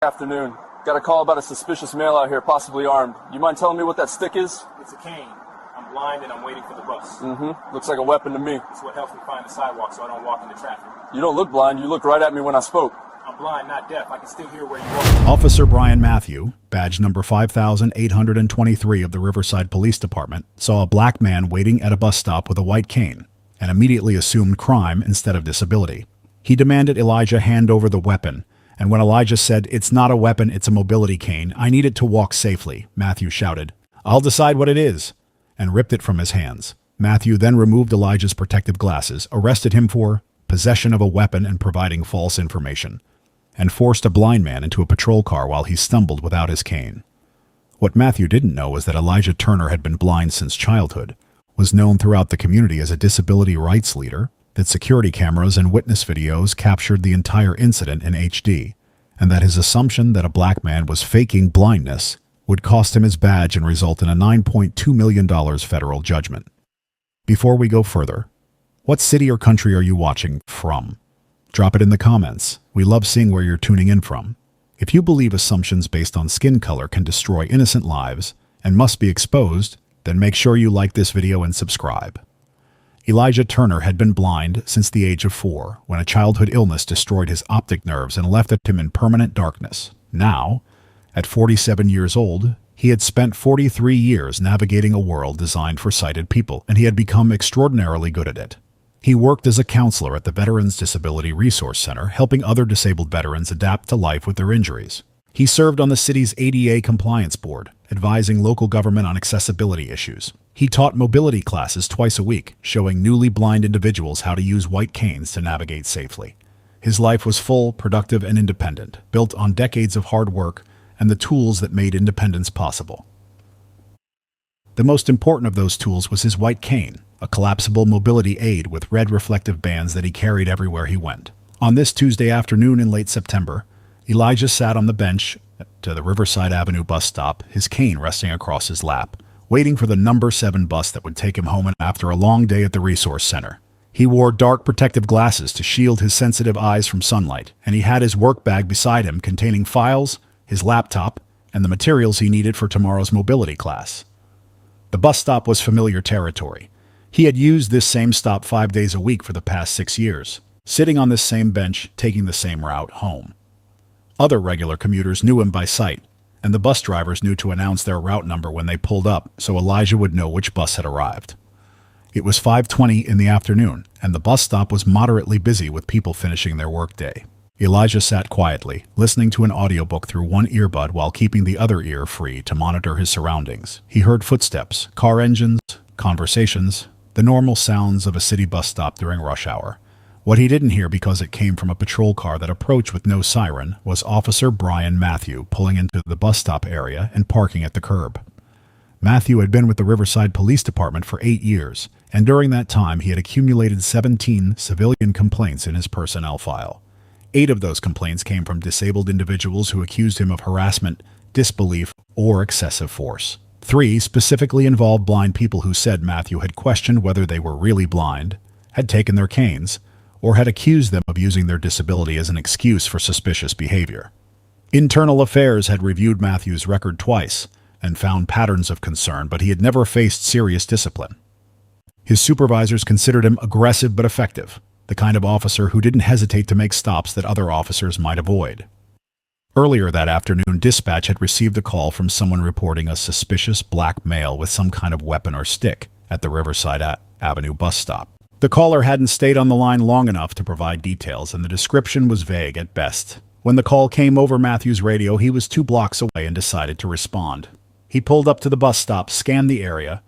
Afternoon. Got a call about a suspicious male out here, possibly armed. You mind telling me what that stick is? It's a cane. I'm blind and I'm waiting for the bus. Looks like a weapon to me. It's what helps me find the sidewalk so I don't walk into traffic. You don't look blind. You looked right at me when I spoke. I'm blind, not deaf. I can still hear where you are. Officer Brian Matthew, badge number 5823 of the Riverside Police Department, saw a black man waiting at a bus stop with a white cane and immediately assumed crime instead of disability. He demanded Elijah hand over the weapon, and when Elijah said, "It's not a weapon, it's a mobility cane. I need it to walk safely," Matthew shouted, "I'll decide what it is," and ripped it from his hands. Matthew then removed Elijah's protective glasses, arrested him for possession of a weapon and providing false information, and forced a blind man into a patrol car while he stumbled without his cane. What Matthew didn't know was that Elijah Turner had been blind since childhood, was known throughout the community as a disability rights leader, that security cameras and witness videos captured the entire incident in HD, and that his assumption that a black man was faking blindness would cost him his badge and result in a $9.2 million federal judgment. Before we go further, what city or country are you watching from? Drop it in the comments. We love seeing where you're tuning in from. If you believe assumptions based on skin color can destroy innocent lives and must be exposed, then make sure you like this video and subscribe. Elijah Turner had been blind since the age of 4, when a childhood illness destroyed his optic nerves and left him in permanent darkness. Now, at 47 years old, he had spent 43 years navigating a world designed for sighted people, and he had become extraordinarily good at it. He worked as a counselor at the Veterans Disability Resource Center, helping other disabled veterans adapt to life with their injuries. He served on the city's ADA Compliance Board, advising local government on accessibility issues. He taught mobility classes twice a week, showing newly blind individuals how to use white canes to navigate safely. His life was full, productive, and independent, built on decades of hard work and the tools that made independence possible. The most important of those tools was his white cane, a collapsible mobility aid with red reflective bands that he carried everywhere he went. On this Tuesday afternoon in late September, Elijah sat on the bench to the Riverside Avenue bus stop, his cane resting across his lap, waiting for the number 7 bus that would take him home after a long day at the resource center. He wore dark protective glasses to shield his sensitive eyes from sunlight, and he had his work bag beside him containing files, his laptop, and the materials he needed for tomorrow's mobility class. The bus stop was familiar territory. He had used this same stop 5 days a week for the past 6 years, sitting on this same bench, taking the same route home. Other regular commuters knew him by sight, and the bus drivers knew to announce their route number when they pulled up so Elijah would know which bus had arrived. It was 5:20 in the afternoon, and the bus stop was moderately busy with people finishing their workday. Elijah sat quietly, listening to an audiobook through one earbud while keeping the other ear free to monitor his surroundings. He heard footsteps, car engines, conversations, the normal sounds of a city bus stop during rush hour. What he didn't hear, because it came from a patrol car that approached with no siren, was Officer Brian Matthew pulling into the bus stop area and parking at the curb. Matthew had been with the Riverside Police Department for 8 years, and during that time he had accumulated 17 civilian complaints in his personnel file. 8 of those complaints came from disabled individuals who accused him of harassment, disbelief, or excessive force. 3 specifically involved blind people who said Matthew had questioned whether they were really blind, had taken their canes, or had accused them of using their disability as an excuse for suspicious behavior. Internal Affairs had reviewed Matthew's record twice and found patterns of concern, but he had never faced serious discipline. His supervisors considered him aggressive but effective, the kind of officer who didn't hesitate to make stops that other officers might avoid. Earlier that afternoon, dispatch had received a call from someone reporting a suspicious black male with some kind of weapon or stick at the Riverside Avenue bus stop. The caller hadn't stayed on the line long enough to provide details, and the description was vague at best. When the call came over Matthew's radio, he was 2 blocks away and decided to respond. He pulled up to the bus stop, scanned the area,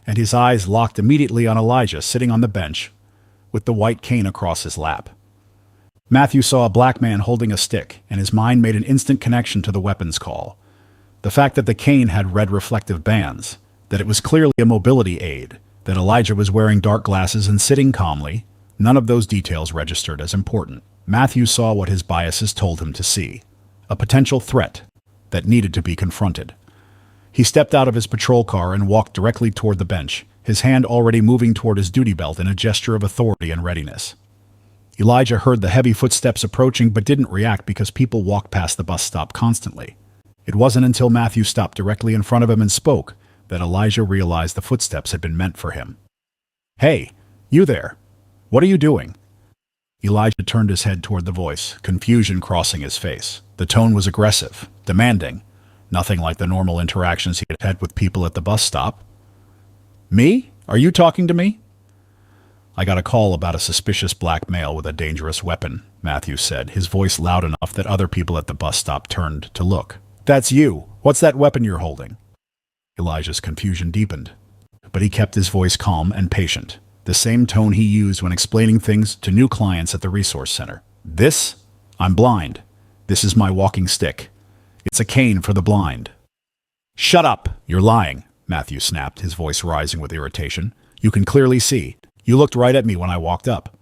and his eyes locked immediately on Elijah sitting on the bench with the white cane across his lap. Matthew saw a black man holding a stick, and his mind made an instant connection to the weapons call. The fact that the cane had red reflective bands, that it was clearly a mobility aid, that Elijah was wearing dark glasses and sitting calmly, none of those details registered as important. Matthew saw what his biases told him to see, a potential threat that needed to be confronted. He stepped out of his patrol car and walked directly toward the bench, his hand already moving toward his duty belt in a gesture of authority and readiness. Elijah heard the heavy footsteps approaching but didn't react because people walked past the bus stop constantly. It wasn't until Matthew stopped directly in front of him and spoke that Elijah realized the footsteps had been meant for him. "Hey, you there. What are you doing?" Elijah turned his head toward the voice, confusion crossing his face. The tone was aggressive, demanding, nothing like the normal interactions he had had with people at the bus stop. "Me? Are you talking to me?" "I got a call about a suspicious black male with a dangerous weapon," Matthew said, his voice loud enough that other people at the bus stop turned to look. "That's you. What's that weapon you're holding?" Elijah's confusion deepened, but he kept his voice calm and patient, the same tone he used when explaining things to new clients at the resource center. I'm blind. This is my walking stick. It's a cane for the blind." "Shut up! You're lying," Matthew snapped, his voice rising with irritation. "You can clearly see. You looked right at me when I walked up."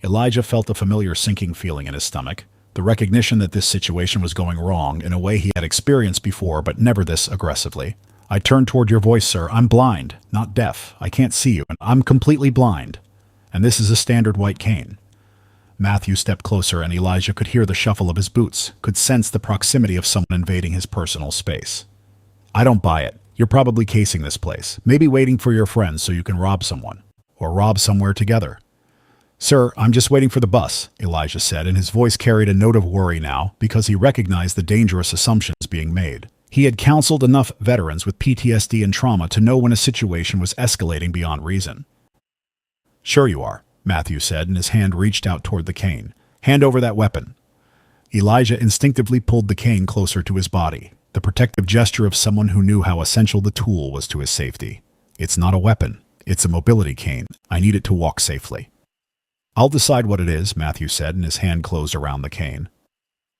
Elijah felt a familiar sinking feeling in his stomach, the recognition that this situation was going wrong in a way he had experienced before, but never this aggressively. "I turned toward your voice, sir. I'm blind, not deaf. I can't see you, and I'm completely blind. And this is a standard white cane." Matthew stepped closer, and Elijah could hear the shuffle of his boots, could sense the proximity of someone invading his personal space. "I don't buy it. You're probably casing this place, maybe waiting for your friends so you can rob someone, or rob somewhere together." "Sir, I'm just waiting for the bus," Elijah said, and his voice carried a note of worry now because he recognized the dangerous assumptions being made. He had counseled enough veterans with PTSD and trauma to know when a situation was escalating beyond reason. "Sure you are," Matthew said, and his hand reached out toward the cane. "Hand over that weapon." Elijah instinctively pulled the cane closer to his body, the protective gesture of someone who knew how essential the tool was to his safety. "It's not a weapon. It's a mobility cane. I need it to walk safely." "I'll decide what it is," Matthew said, and his hand closed around the cane.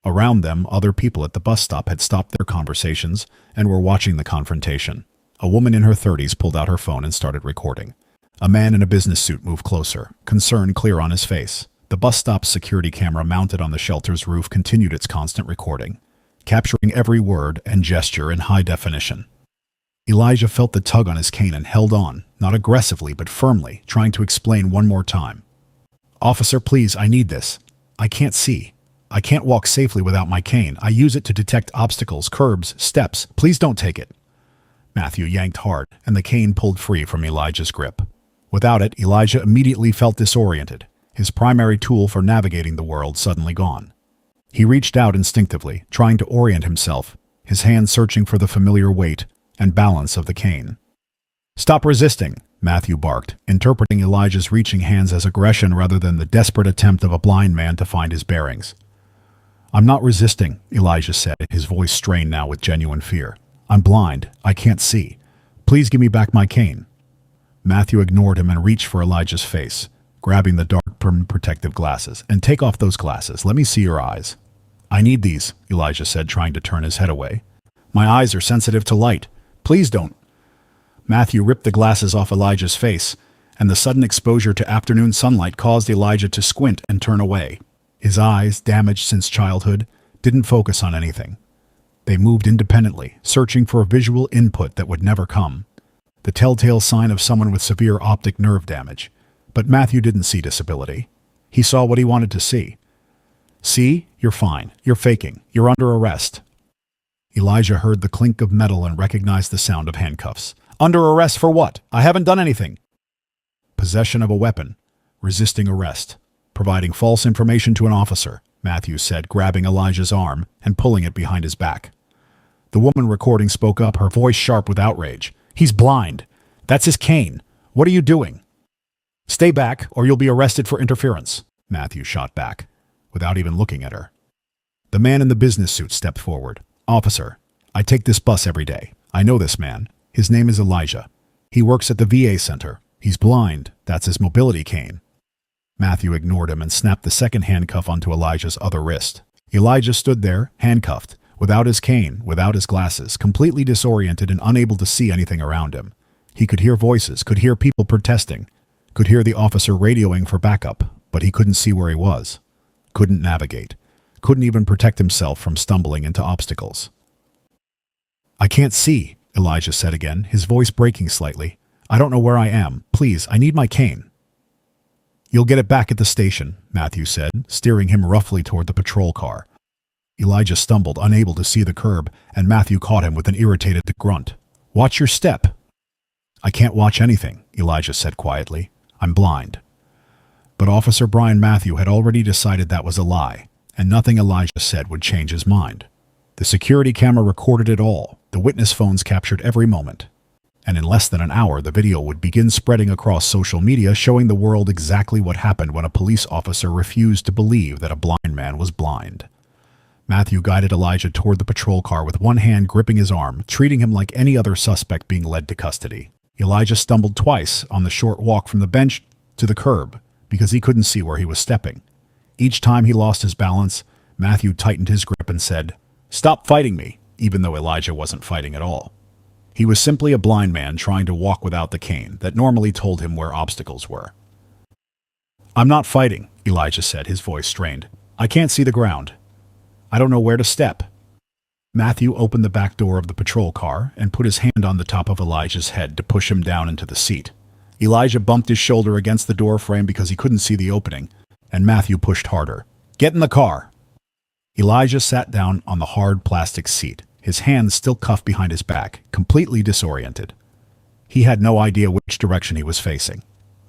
Around them, other people at the bus stop had stopped their conversations and were watching the confrontation. A woman in her 30s pulled out her phone and started recording. A man in a business suit moved closer, concern clear on his face. The bus stop's security camera mounted on the shelter's roof continued its constant recording, capturing every word and gesture in high definition. Elijah felt the tug on his cane and held on, not aggressively but firmly, trying to explain one more time. "Officer, please, I need this. I can't see. I can't walk safely without my cane. I use it to detect obstacles, curbs, steps. Please don't take it." Matthew yanked hard, and the cane pulled free from Elijah's grip. Without it, Elijah immediately felt disoriented, his primary tool for navigating the world suddenly gone. He reached out instinctively, trying to orient himself, his hand searching for the familiar weight and balance of the cane. "Stop resisting," Matthew barked, interpreting Elijah's reaching hands as aggression rather than the desperate attempt of a blind man to find his bearings. "I'm not resisting," Elijah said, his voice strained now with genuine fear. "I'm blind. I can't see. Please give me back my cane." Matthew ignored him and reached for Elijah's face, grabbing the dark protective glasses. "And take off those glasses. Let me see your eyes." "I need these," Elijah said, trying to turn his head away. "My eyes are sensitive to light. Please don't." Matthew ripped the glasses off Elijah's face, and the sudden exposure to afternoon sunlight caused Elijah to squint and turn away. His eyes, damaged since childhood, didn't focus on anything. They moved independently, searching for a visual input that would never come. The telltale sign of someone with severe optic nerve damage. But Matthew didn't see disability. He saw what he wanted to see. "See? You're fine. You're faking. You're under arrest." Elijah heard the clink of metal and recognized the sound of handcuffs. "Under arrest for what? I haven't done anything." "Possession of a weapon. Resisting arrest. Providing false information to an officer," Matthew said, grabbing Elijah's arm and pulling it behind his back. The woman recording spoke up, her voice sharp with outrage. "He's blind. That's his cane. What are you doing?" "Stay back, or you'll be arrested for interference," Matthew shot back, without even looking at her. The man in the business suit stepped forward. "Officer, I take this bus every day. I know this man. His name is Elijah. He works at the VA center. He's blind. That's his mobility cane." Matthew ignored him and snapped the second handcuff onto Elijah's other wrist. Elijah stood there, handcuffed, without his cane, without his glasses, completely disoriented and unable to see anything around him. He could hear voices, could hear people protesting, could hear the officer radioing for backup, but he couldn't see where he was, couldn't navigate, couldn't even protect himself from stumbling into obstacles. "I can't see," Elijah said again, his voice breaking slightly. "I don't know where I am. Please, I need my cane." You'll get it back at the station, Matthew said, steering him roughly toward the patrol car. Elijah stumbled, unable to see the curb, and Matthew caught him with an irritated grunt. Watch your step. I can't watch anything, Elijah said quietly. I'm blind. But Officer Brian Matthew had already decided that was a lie, and nothing Elijah said would change his mind. The security camera recorded it all. The witness phones captured every moment. And in less than an hour, the video would begin spreading across social media, showing the world exactly what happened when a police officer refused to believe that a blind man was blind. Matthew guided Elijah toward the patrol car with one hand gripping his arm, treating him like any other suspect being led to custody. Elijah stumbled twice on the short walk from the bench to the curb because he couldn't see where he was stepping. Each time he lost his balance, Matthew tightened his grip and said, "Stop fighting me," even though Elijah wasn't fighting at all. He was simply a blind man trying to walk without the cane that normally told him where obstacles were. "I'm not fighting," Elijah said, his voice strained. "I can't see the ground. I don't know where to step." Matthew opened the back door of the patrol car and put his hand on the top of Elijah's head to push him down into the seat. Elijah bumped his shoulder against the door frame because he couldn't see the opening, and Matthew pushed harder. "Get in the car." Elijah sat down on the hard plastic seat, his hands still cuffed behind his back, completely disoriented. He had no idea which direction he was facing.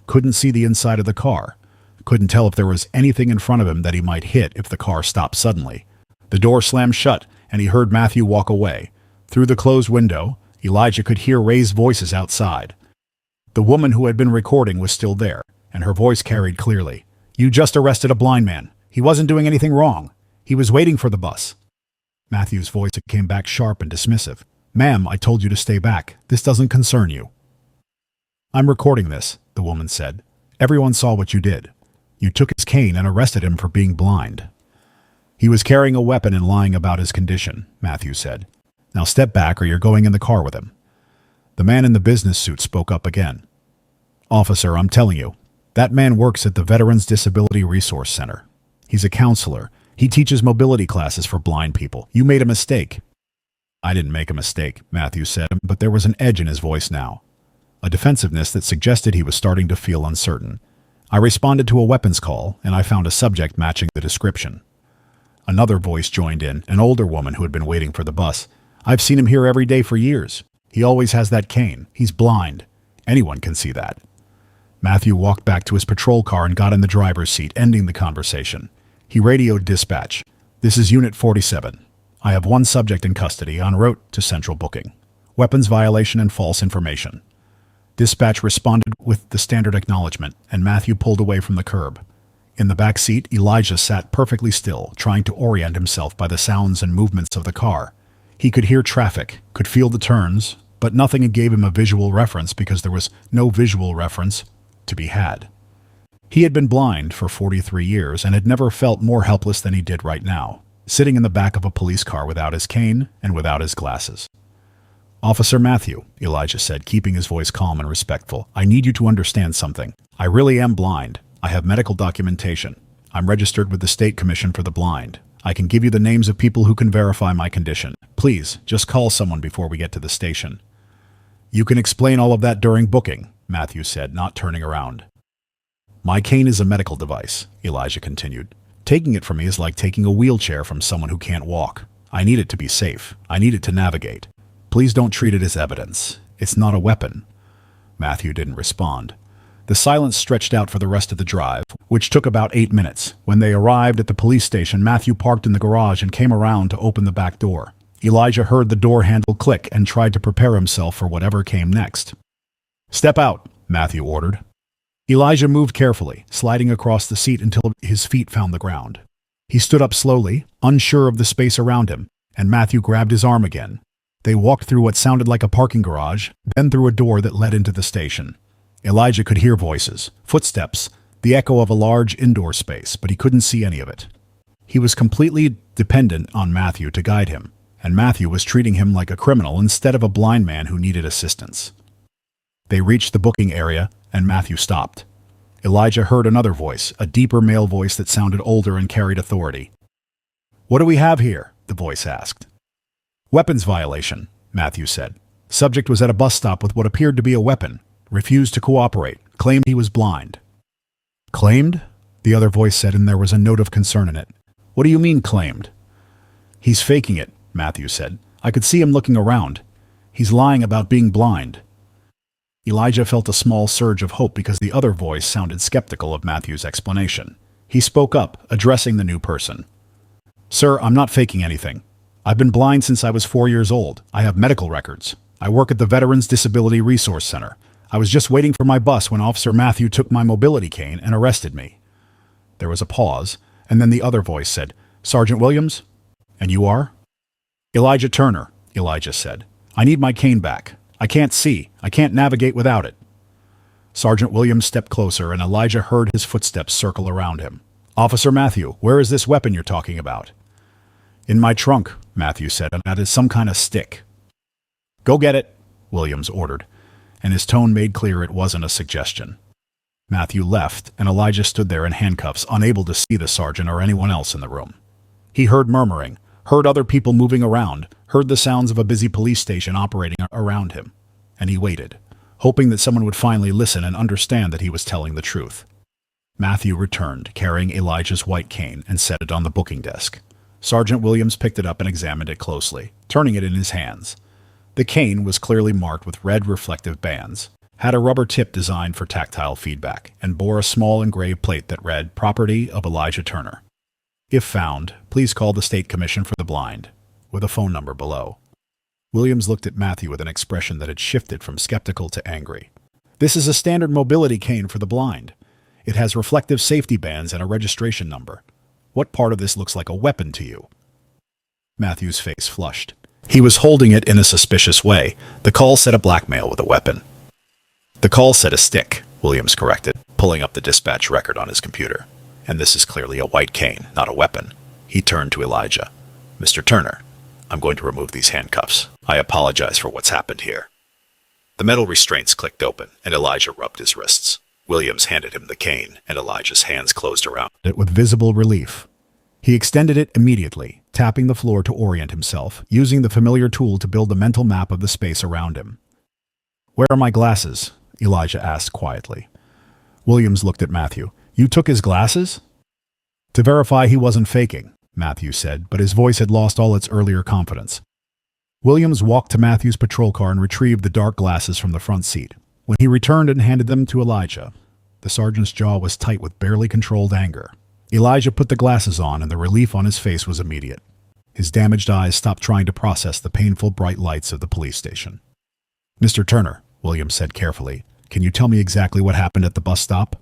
Couldn't see the inside of the car. Couldn't tell if there was anything in front of him that he might hit if the car stopped suddenly. The door slammed shut, and he heard Matthew walk away. Through the closed window, Elijah could hear raised voices outside. The woman who had been recording was still there, and her voice carried clearly. "You just arrested a blind man. He wasn't doing anything wrong. He was waiting for the bus." Matthew's voice came back sharp and dismissive. "Ma'am, I told you to stay back. This doesn't concern you." "I'm recording this," the woman said. "Everyone saw what you did. You took his cane and arrested him for being blind." "He was carrying a weapon and lying about his condition," Matthew said. "Now step back or you're going in the car with him." The man in the business suit spoke up again. "Officer, I'm telling you, that man works at the Veterans Disability Resource Center. He's a counselor. He teaches mobility classes for blind people. You made a mistake." "I didn't make a mistake," Matthew said, but there was an edge in his voice now, a defensiveness that suggested he was starting to feel uncertain. "I responded to a weapons call, and I found a subject matching the description." Another voice joined in, an older woman who had been waiting for the bus. "I've seen him here every day for years. He always has that cane. He's blind. Anyone can see that." Matthew walked back to his patrol car and got in the driver's seat, ending the conversation. He radioed dispatch. "This is Unit 47. I have one subject in custody en route to central booking. Weapons violation and false information." Dispatch responded with the standard acknowledgement, and Matthew pulled away from the curb. In the back seat, Elijah sat perfectly still, trying to orient himself by the sounds and movements of the car. He could hear traffic, could feel the turns, but nothing gave him a visual reference because there was no visual reference to be had. He had been blind for 43 years and had never felt more helpless than he did right now, sitting in the back of a police car without his cane and without his glasses. "Officer Matthew," Elijah said, keeping his voice calm and respectful, "I need you to understand something. I really am blind. I have medical documentation. I'm registered with the State Commission for the Blind. I can give you the names of people who can verify my condition. Please, just call someone before we get to the station." "You can explain all of that during booking," Matthew said, not turning around. "My cane is a medical device," Elijah continued. "Taking it from me is like taking a wheelchair from someone who can't walk. I need it to be safe. I need it to navigate. Please don't treat it as evidence. It's not a weapon." Matthew didn't respond. The silence stretched out for the rest of the drive, which took about 8 minutes. When they arrived at the police station, Matthew parked in the garage and came around to open the back door. Elijah heard the door handle click and tried to prepare himself for whatever came next. "Step out," Matthew ordered. Elijah moved carefully, sliding across the seat until his feet found the ground. He stood up slowly, unsure of the space around him, and Matthew grabbed his arm again. They walked through what sounded like a parking garage, then through a door that led into the station. Elijah could hear voices, footsteps, the echo of a large indoor space, but he couldn't see any of it. He was completely dependent on Matthew to guide him, and Matthew was treating him like a criminal instead of a blind man who needed assistance. They reached the booking area, and Matthew stopped. Elijah heard another voice, a deeper male voice that sounded older and carried authority. "What do we have here?" the voice asked. "Weapons violation," Matthew said. "Subject was at a bus stop with what appeared to be a weapon. Refused to cooperate, claimed he was blind." Claimed? The other voice said, and there was a note of concern in it. What do you mean, claimed? He's faking it, Matthew said. I could see him looking around. He's lying about being blind. Elijah felt a small surge of hope because the other voice sounded skeptical of Matthew's explanation. He spoke up, addressing the new person. Sir, I'm not faking anything. I've been blind since I was 4 years old. I have medical records. I work at the Veterans Disability Resource Center. I was just waiting for my bus when Officer Matthew took my mobility cane and arrested me. There was a pause, and then the other voice said, Sergeant Williams? And you are? Elijah Turner, Elijah said. I need my cane back. I can't see. I can't navigate without it. Sergeant Williams stepped closer, and Elijah heard his footsteps circle around him. Officer Matthew, where is this weapon you're talking about? In my trunk, Matthew said, and that is some kind of stick. Go get it, Williams ordered, and his tone made clear it wasn't a suggestion. Matthew left, and Elijah stood there in handcuffs, unable to see the sergeant or anyone else in the room. He heard murmuring, heard other people moving around, heard the sounds of a busy police station operating around him, and he waited, hoping that someone would finally listen and understand that he was telling the truth. Matthew returned, carrying Elijah's white cane, and set it on the booking desk. Sergeant Williams picked it up and examined it closely, turning it in his hands. The cane was clearly marked with red reflective bands, had a rubber tip designed for tactile feedback, and bore a small engraved plate that read, Property of Elijah Turner. If found, please call the State Commission for the Blind, with a phone number below. Williams looked at Matthew with an expression that had shifted from skeptical to angry. This is a standard mobility cane for the blind. It has reflective safety bands and a registration number. What part of this looks like a weapon to you? Matthew's face flushed. He was holding it in a suspicious way. The call said a blackmail with a weapon. The call said a stick, Williams corrected, pulling up the dispatch record on his computer. And this is clearly a white cane, not a weapon. He turned to Elijah. Mr. Turner, I'm going to remove these handcuffs. I apologize for what's happened here. The metal restraints clicked open, and Elijah rubbed his wrists. Williams handed him the cane, and Elijah's hands closed around it with visible relief. He extended it immediately, tapping the floor to orient himself, using the familiar tool to build a mental map of the space around him. Where are my glasses? Elijah asked quietly. Williams looked at Matthew. You took his glasses? To verify he wasn't faking, Matthew said, but his voice had lost all its earlier confidence. Williams walked to Matthew's patrol car and retrieved the dark glasses from the front seat. When he returned and handed them to Elijah, the sergeant's jaw was tight with barely controlled anger. Elijah put the glasses on, and the relief on his face was immediate. His damaged eyes stopped trying to process the painful bright lights of the police station. Mr. Turner, Williams said carefully, can you tell me exactly what happened at the bus stop?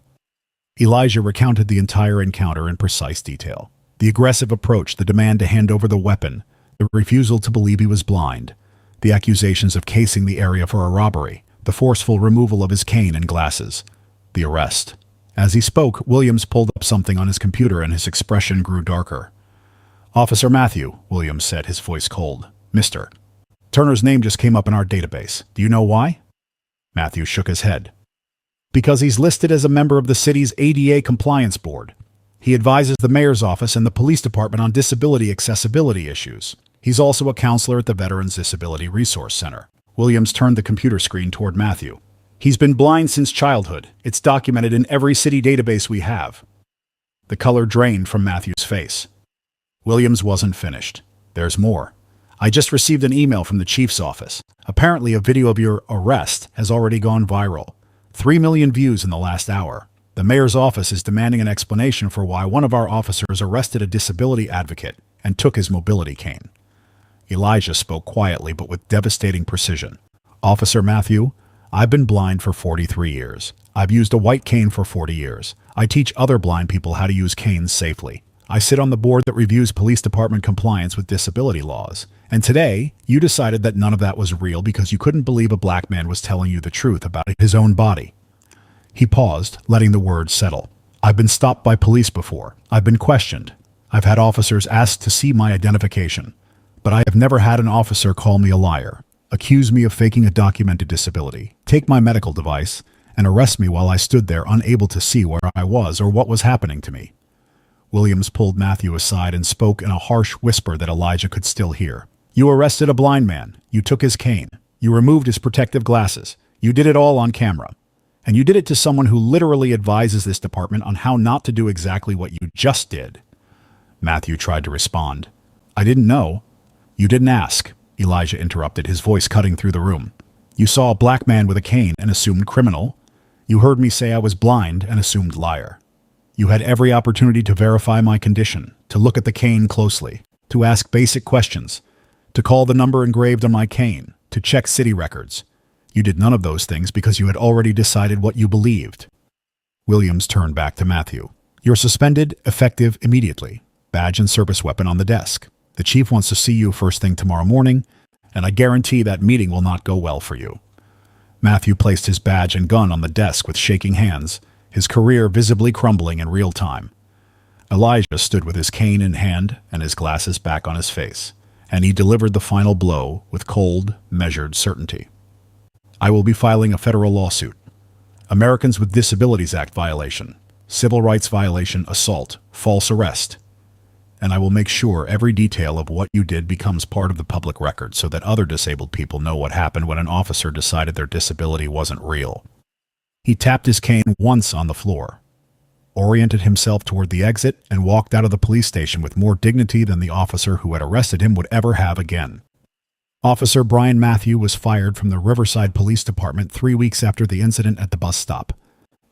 Elijah recounted the entire encounter in precise detail. The aggressive approach, the demand to hand over the weapon, the refusal to believe he was blind, the accusations of casing the area for a robbery, the forceful removal of his cane and glasses, the arrest. As he spoke, Williams pulled up something on his computer and his expression grew darker. Officer Matthew, Williams said, his voice cold. Mr. Turner's name just came up in our database. Do you know why? Matthew shook his head. Because he's listed as a member of the city's ADA Compliance Board. He advises the mayor's office and the police department on disability accessibility issues. He's also a counselor at the Veterans Disability Resource Center. Williams turned the computer screen toward Matthew. He's been blind since childhood. It's documented in every city database we have. The color drained from Matthew's face. Williams wasn't finished. There's more. I just received an email from the chief's office. Apparently a video of your arrest has already gone viral. 3 million views in the last hour. The mayor's office is demanding an explanation for why one of our officers arrested a disability advocate and took his mobility cane. Elijah spoke quietly but with devastating precision. Officer Matthew, I've been blind for 43 years. I've used a white cane for 40 years. I teach other blind people how to use canes safely. I sit on the board that reviews police department compliance with disability laws. And today, you decided that none of that was real because you couldn't believe a black man was telling you the truth about his own body. He paused, letting the words settle. I've been stopped by police before. I've been questioned. I've had officers asked to see my identification. But I have never had an officer call me a liar, accuse me of faking a documented disability, take my medical device, and arrest me while I stood there unable to see where I was or what was happening to me. Williams pulled Matthew aside and spoke in a harsh whisper that Elijah could still hear. You arrested a blind man. You took his cane. You removed his protective glasses. You did it all on camera. And you did it to someone who literally advises this department on how not to do exactly what you just did. Matthew tried to respond. I didn't know. You didn't ask, Elijah interrupted, his voice cutting through the room. You saw a black man with a cane and assumed criminal. You heard me say I was blind and assumed liar. You had every opportunity to verify my condition, to look at the cane closely, to ask basic questions, to call the number engraved on my cane, to check city records. You did none of those things because you had already decided what you believed. Williams turned back to Matthew. You're suspended, effective immediately. Badge and service weapon on the desk. The chief wants to see you first thing tomorrow morning, and I guarantee that meeting will not go well for you. Matthew placed his badge and gun on the desk with shaking hands, his career visibly crumbling in real time. Elijah stood with his cane in hand and his glasses back on his face, and he delivered the final blow with cold, measured certainty. I will be filing a federal lawsuit. Americans with Disabilities Act violation, civil rights violation, assault, false arrest. And I will make sure every detail of what you did becomes part of the public record so that other disabled people know what happened when an officer decided their disability wasn't real. He tapped his cane once on the floor, oriented himself toward the exit, and walked out of the police station with more dignity than the officer who had arrested him would ever have again. Officer Brian Matthew was fired from the Riverside Police Department 3 weeks after the incident at the bus stop.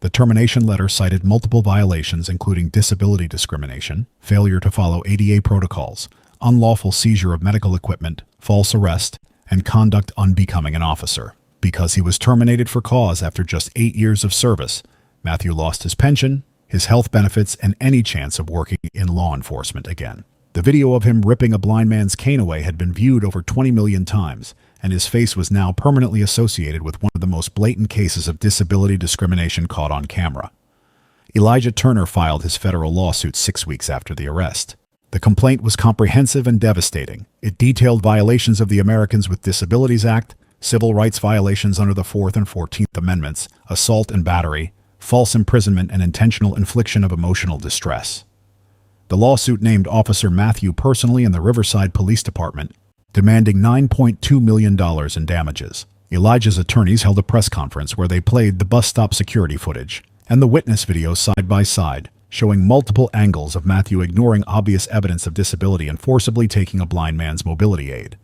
The termination letter cited multiple violations including disability discrimination, failure to follow ADA protocols, unlawful seizure of medical equipment, false arrest, and conduct unbecoming an officer. Because he was terminated for cause after just 8 years of service, Matthew lost his pension, his health benefits, and any chance of working in law enforcement again. The video of him ripping a blind man's cane away had been viewed over 20 million times, and his face was now permanently associated with one of the most blatant cases of disability discrimination caught on camera. Elijah Turner filed his federal lawsuit 6 weeks after the arrest. The complaint was comprehensive and devastating. It detailed violations of the Americans with Disabilities Act, civil rights violations under the 4th and 14th Amendments, assault and battery, false imprisonment, and intentional infliction of emotional distress. The lawsuit named Officer Matthew personally and the Riverside Police Department, demanding $9.2 million in damages. Elijah's attorneys held a press conference where they played the bus stop security footage and the witness videos side by side, showing multiple angles of Matthew ignoring obvious evidence of disability and forcibly taking a blind man's mobility aid.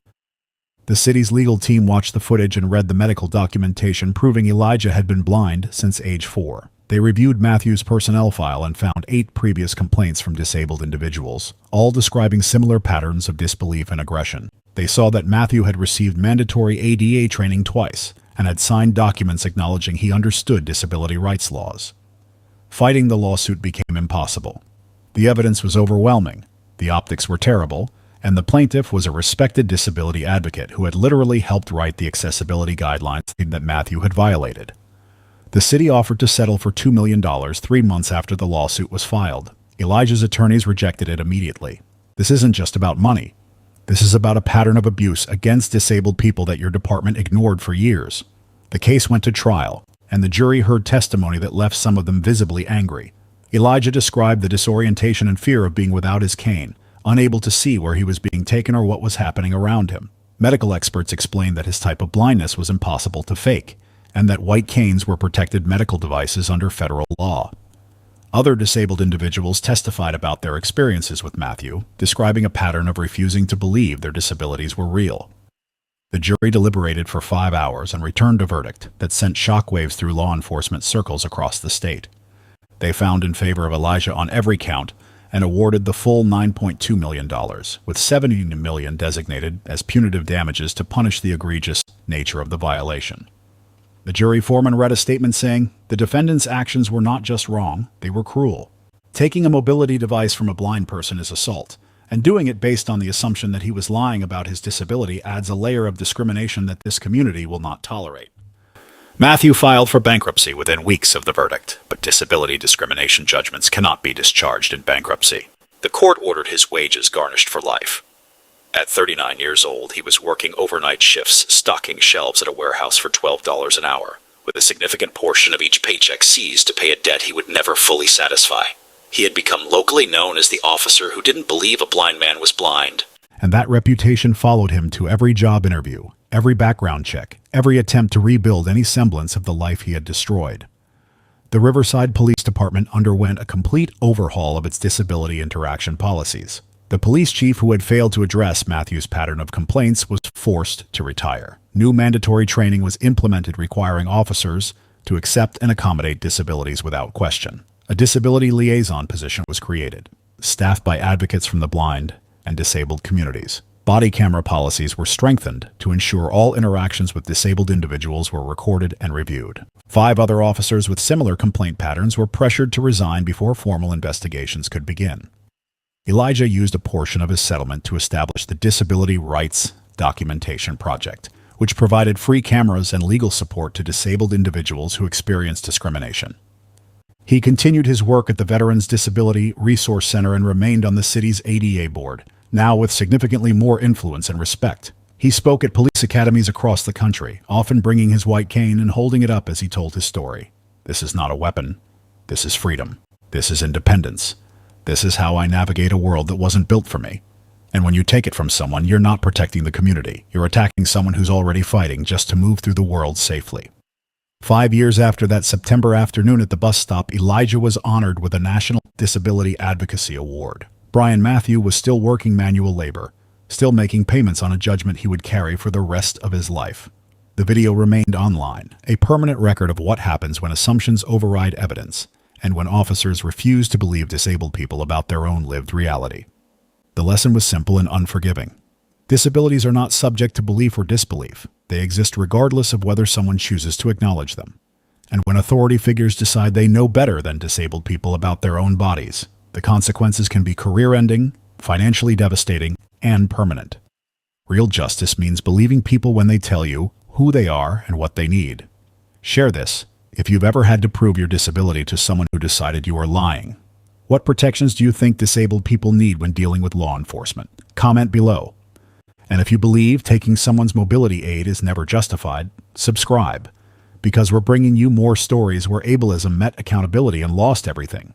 The city's legal team watched the footage and read the medical documentation proving Elijah had been blind since age 4. They reviewed Matthew's personnel file and found 8 previous complaints from disabled individuals, all describing similar patterns of disbelief and aggression. They saw that Matthew had received mandatory ADA training twice and had signed documents acknowledging he understood disability rights laws. Fighting the lawsuit became impossible. The evidence was overwhelming, the optics were terrible, and the plaintiff was a respected disability advocate who had literally helped write the accessibility guidelines that Matthew had violated. The city offered to settle for $2 million 3 months after the lawsuit was filed. Elijah's attorneys rejected it immediately. This isn't just about money. This is about a pattern of abuse against disabled people that your department ignored for years. The case went to trial, and the jury heard testimony that left some of them visibly angry. Elijah described the disorientation and fear of being without his cane, unable to see where he was being taken or what was happening around him. Medical experts explained that his type of blindness was impossible to fake, and that white canes were protected medical devices under federal law. Other disabled individuals testified about their experiences with Matthew, describing a pattern of refusing to believe their disabilities were real. The jury deliberated for 5 hours and returned a verdict that sent shockwaves through law enforcement circles across the state. They found in favor of Elijah on every count and awarded the full $9.2 million, with $70 million designated as punitive damages to punish the egregious nature of the violation. The jury foreman read a statement saying, "The defendant's actions were not just wrong, they were cruel. Taking a mobility device from a blind person is assault, and doing it based on the assumption that he was lying about his disability adds a layer of discrimination that this community will not tolerate." Matthew filed for bankruptcy within weeks of the verdict, but disability discrimination judgments cannot be discharged in bankruptcy. The court ordered his wages garnished for life. At 39 years old, he was working overnight shifts, stocking shelves at a warehouse for $12 an hour, with a significant portion of each paycheck seized to pay a debt he would never fully satisfy. He had become locally known as the officer who didn't believe a blind man was blind. And that reputation followed him to every job interview, every background check, every attempt to rebuild any semblance of the life he had destroyed. The Riverside Police Department underwent a complete overhaul of its disability interaction policies. The police chief who had failed to address Matthew's pattern of complaints was forced to retire. New mandatory training was implemented requiring officers to accept and accommodate disabilities without question. A disability liaison position was created, staffed by advocates from the blind and disabled communities. Body camera policies were strengthened to ensure all interactions with disabled individuals were recorded and reviewed. 5 other officers with similar complaint patterns were pressured to resign before formal investigations could begin. Elijah used a portion of his settlement to establish the Disability Rights Documentation Project, which provided free cameras and legal support to disabled individuals who experienced discrimination. He continued his work at the Veterans Disability Resource Center and remained on the city's ADA board, now with significantly more influence and respect. He spoke at police academies across the country, often bringing his white cane and holding it up as he told his story. This is not a weapon. This is freedom. This is independence. This is how I navigate a world that wasn't built for me. And when you take it from someone, you're not protecting the community. You're attacking someone who's already fighting just to move through the world safely. 5 years after that September afternoon at the bus stop, Elijah was honored with a National Disability Advocacy Award. Brian Matthew was still working manual labor, still making payments on a judgment he would carry for the rest of his life. The video remained online, a permanent record of what happens when assumptions override evidence and when officers refuse to believe disabled people about their own lived reality. The lesson was simple and unforgiving. Disabilities are not subject to belief or disbelief. They exist regardless of whether someone chooses to acknowledge them. And when authority figures decide they know better than disabled people about their own bodies, the consequences can be career-ending, financially devastating, and permanent. Real justice means believing people when they tell you who they are and what they need. Share this if you've ever had to prove your disability to someone who decided you are lying. What protections do you think disabled people need when dealing with law enforcement? Comment below. And if you believe taking someone's mobility aid is never justified, subscribe, because we're bringing you more stories where ableism met accountability and lost everything.